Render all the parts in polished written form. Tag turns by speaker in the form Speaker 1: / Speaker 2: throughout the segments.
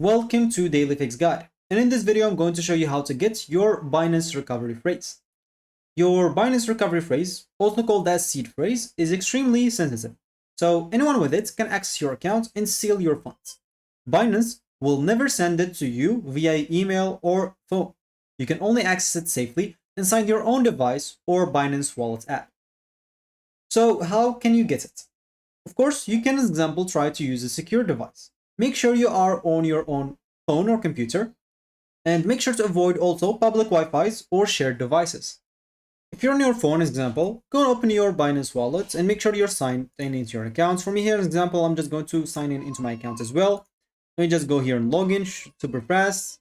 Speaker 1: Welcome to Daily Fix Guide, and in this video I'm going to show you how to get your Binance recovery phrase. Your Binance recovery phrase, also called as seed phrase, is extremely sensitive, so anyone with it can access your account and steal your funds. Binance will never send it to you via email or phone. You can only access it safely inside your own device or Binance Wallet app. So how can you get it? Of course, you can, as example, try to use a secure device. Make sure you are on your own phone or computer, and make sure to avoid also public Wi-Fi's or shared devices. If you're on your phone, as example, go and open your Binance wallet and make sure you're signed in into your account. For me here, as example, I'm just going to sign in into my account as well. Let me just go here and log in, super fast.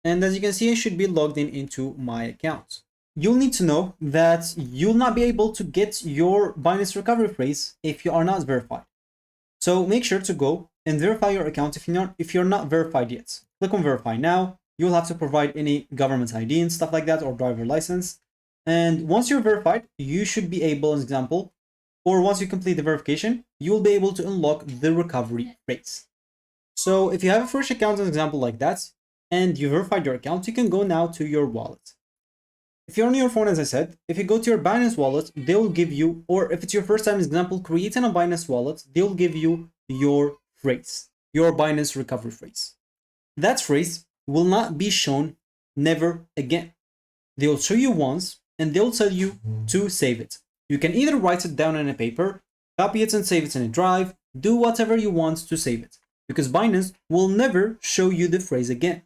Speaker 1: And as you can see, I should be logged in into my account. You'll need to know that you'll not be able to get your Binance recovery phrase if you are not verified. So make sure to go and verify your account if you're not verified yet. Click on verify now. You'll have to provide any government ID and stuff like that or driver license. And once you're verified, you should be able, as example, or once you complete the verification, you'll be able to unlock the recovery phrase. So if you have a fresh account, as example, like that, and you verified your account, you can go now to your wallet. If you're on your phone, as I said, if you go to your Binance wallet, they will give you, or if it's your first time, as example, creating a Binance wallet, they'll give you your phrase, your Binance recovery phrase. That phrase will not be shown never again. They'll show you once and they'll tell you to save it. You can either write it down on a paper, copy it and save it in a drive, do whatever you want to save it, because Binance will never show you the phrase again.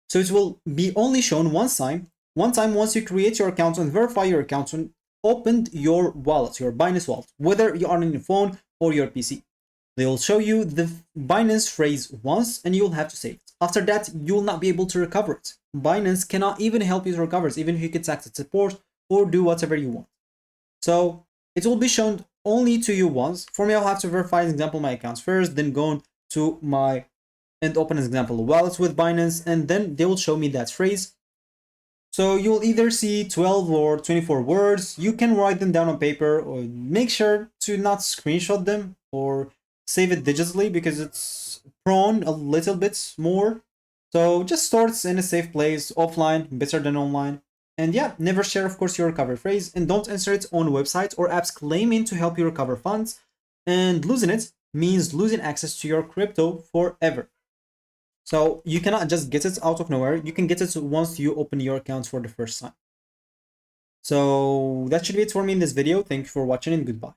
Speaker 1: So it will be only shown one time once you create your account and verify your account and opened your wallet, your Binance wallet, whether you are on your phone or your PC. They will show you the Binance phrase once and you'll have to save it. After that, you'll not be able to recover it. Binance cannot even help you to recover it, even if you get access support or do whatever you want. So it will be shown only to you once. For me, I'll have to verify, as example, my accounts first, then go to my and open, as example, a wallet with Binance, and then they will show me that phrase. So you'll either see 12 or 24 words. You can write them down on paper or make sure to not screenshot them or save it digitally because it's prone a little bit more. So just store it in a safe place, offline, better than online. And yeah, never share, of course, your recovery phrase, and don't enter it on websites or apps claiming to help you recover funds. And losing it means losing access to your crypto forever. So you cannot just get it out of nowhere. You can get it once you open your account for the first time. So that should be it for me in this video. Thank you for watching and goodbye.